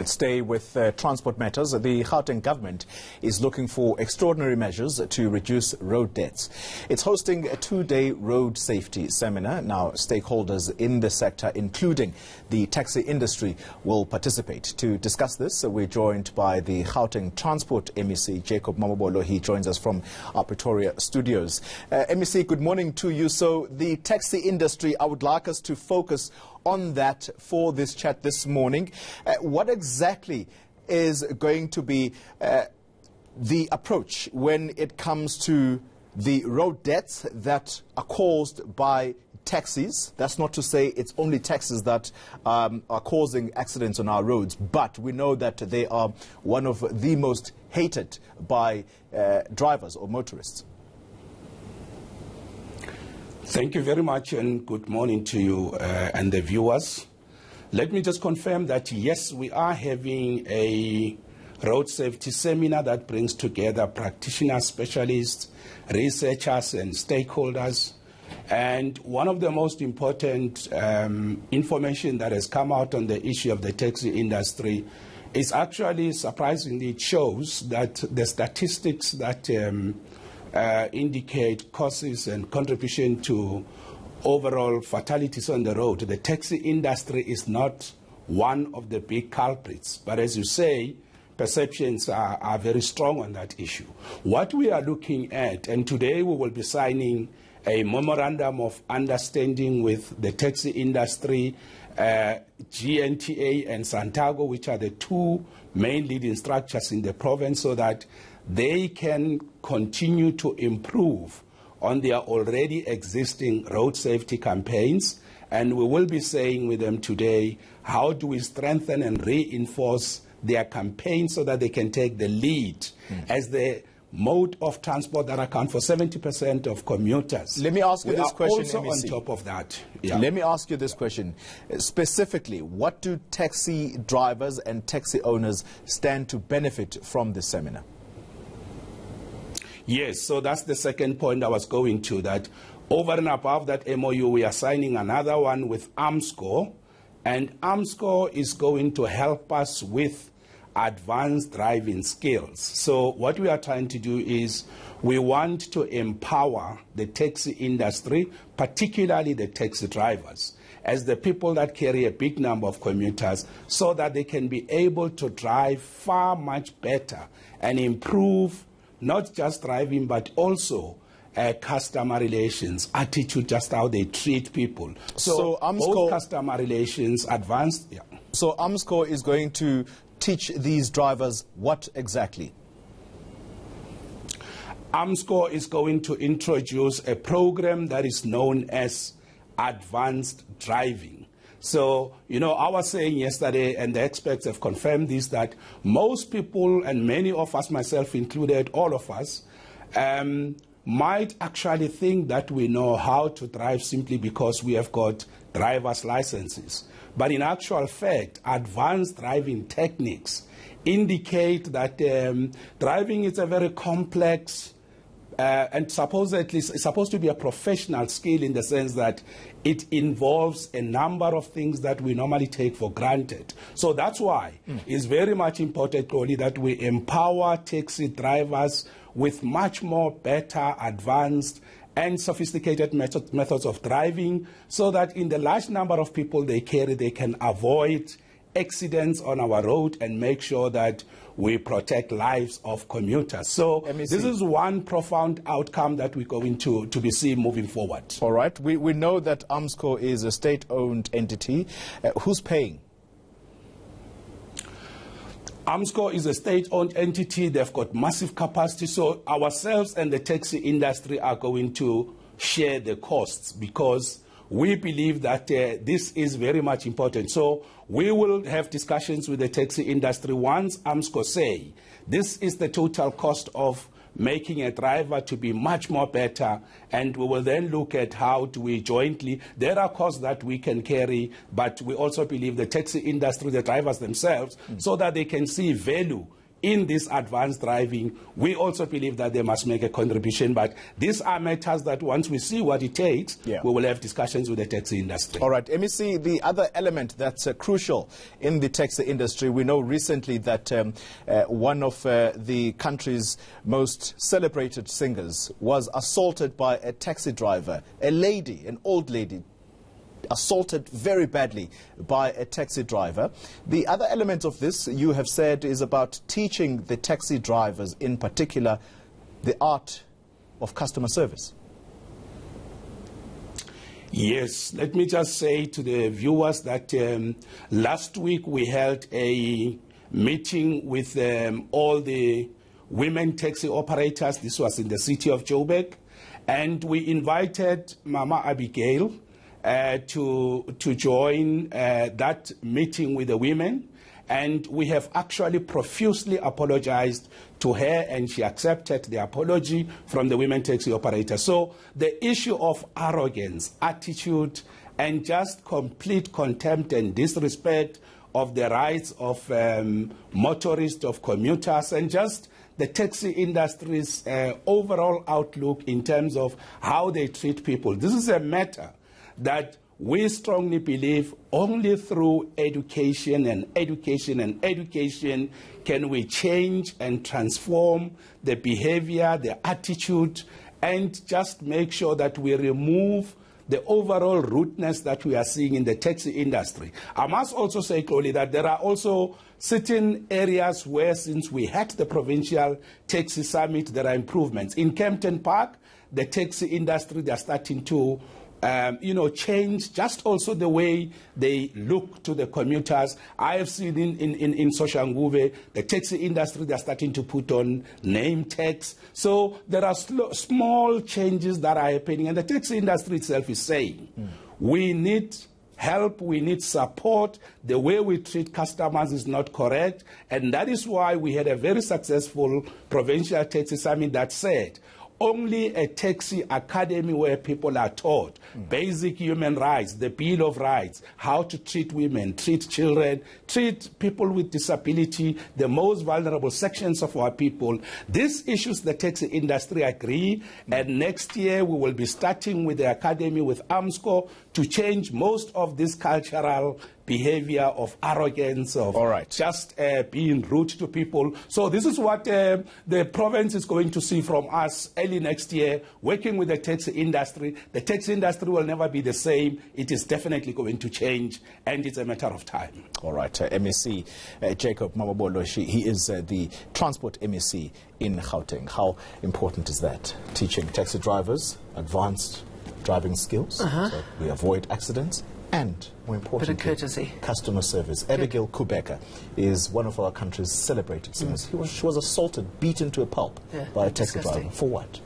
Let's stay with transport matters. The Gauteng government is looking for extraordinary measures to reduce road deaths. It's hosting a two-day road safety seminar. Now, stakeholders in the sector, including the taxi industry, will participate. To discuss this, we're joined by the Gauteng Transport MEC, Jacob Mamabolo. He joins us from our Pretoria studios. MEC, good morning to you. So the taxi industry, I would like us to focus on that for this chat this morning. What exactly is going to be the approach when it comes to the road deaths that are caused by taxis? That's not to say it's only taxis that are causing accidents on our roads, but we know that they are one of the most hated by drivers or motorists. Thank you very much, and good morning to you and the viewers. Let me just confirm that, yes, we are having a road safety seminar that brings together practitioners, specialists, researchers, and stakeholders. And one of the most important information that has come out on the issue of the taxi industry is actually, surprisingly, it shows that the statistics that indicate causes and contribution to overall fatalities on the road. The taxi industry is not one of the big culprits, but as you say, perceptions are very strong on that issue. What we are looking at, and today we will be signing a memorandum of understanding with the taxi industry, GNTA and Santago, which are the two main leading structures in the province, so that they can continue to improve on their already existing road safety campaigns. And we will be saying with them today, how do we strengthen and reinforce their campaigns so that they can take the lead as the mode of transport that account for 70% of commuters. Let me ask you this question, also MEC. on top of that. Let me ask you this question. Specifically, what do taxi drivers and taxi owners stand to benefit from this seminar? Yes, so that's the second point I was going to, that over and above that MOU, we are signing another one with AMSCO, and AMSCO is going to help us with advanced driving skills. So what we are trying to do is we want to empower the taxi industry, particularly the taxi drivers, as the people that carry a big number of commuters, so that they can be able to drive far much better and improve not just driving, but also customer relations, attitude, just how they treat people. So both customer relations, advanced. Yeah. So AMSCO is going to teach these drivers what exactly? AMSCO is going to introduce a program that is known as advanced driving. So, you know, I was saying yesterday, and the experts have confirmed this, that most people, and many of us, myself included, all of us, might actually think that we know how to drive simply because we have got driver's licenses. But in actual fact, advanced driving techniques indicate that driving is a very complex and supposedly it's supposed to be a professional skill, in the sense that it involves a number of things that we normally take for granted. So that's why it's very much important, Cody, that we empower taxi drivers with much more better, advanced and sophisticated methods of driving, so that in the large number of people they carry, they can avoid accidents on our road and make sure that we protect lives of commuters. So this is one profound outcome that we're going to be seeing moving forward. All right. We know that AMSCO is a state-owned entity. Who's paying? AMSCO is a state-owned entity. They've got massive capacity. So ourselves and the taxi industry are going to share the costs, because we believe that this is very much important. So we will have discussions with the taxi industry once AMSCO say this is the total cost of making a driver to be much more better, and we will then look at how do we jointly, there are costs that we can carry, but we also believe the taxi industry, the drivers themselves, so that they can see value in this advanced driving, we also believe that they must make a contribution. But these are matters that once we see what it takes, we will have discussions with the taxi industry. All right, MEC, the other element that's crucial in the taxi industry, we know recently that one of the country's most celebrated singers was assaulted by a taxi driver, a lady, an old lady, assaulted very badly by a taxi driver. The other element of this, you have said, is about teaching the taxi drivers, in particular, the art of customer service. Yes, let me just say to the viewers that last week we held a meeting with all the women taxi operators. This was in the city of Joburg, and we invited Mama Abigail to join that meeting with the women, and we have actually profusely apologized to her, and she accepted the apology from the women taxi operators. So the issue of arrogance, attitude, and just complete contempt and disrespect of the rights of motorists, of commuters, and just the taxi industry's overall outlook in terms of how they treat people. This is a matter that we strongly believe only through education and education and education can we change and transform the behavior, the attitude, and just make sure that we remove the overall rudeness that we are seeing in the taxi industry. I must also say clearly that there are also certain areas where, since we had the provincial taxi summit, there are improvements. In Kempton Park, the taxi industry, they are starting to change just also the way they look to the commuters. I have seen in Soshanguve, the taxi industry, they're starting to put on name tags. So there are small changes that are happening, and the taxi industry itself is saying, we need help, we need support. The way we treat customers is not correct, and that is why we had a very successful provincial taxi summit that said, only a taxi academy where people are taught basic human rights, the Bill of Rights, how to treat women, treat children, treat people with disability, the most vulnerable sections of our people. These issues the taxi industry agree, and next year we will be starting with the academy with AMSCO to change most of this cultural behavior of arrogance, of just being rude to people. So this is what the province is going to see from us early next year, working with the taxi industry. The taxi industry will never be the same. It is definitely going to change, and it's a matter of time. All right, MEC Jacob Mamabolo, he is the transport MEC in Gauteng. How important is that? Teaching taxi drivers advanced driving skills so we avoid accidents, and more importantly, courtesy, customer service. Abigail Kubeka is one of our country's celebrated singers. She was assaulted, beaten to a pulp by a taxi driver. For what?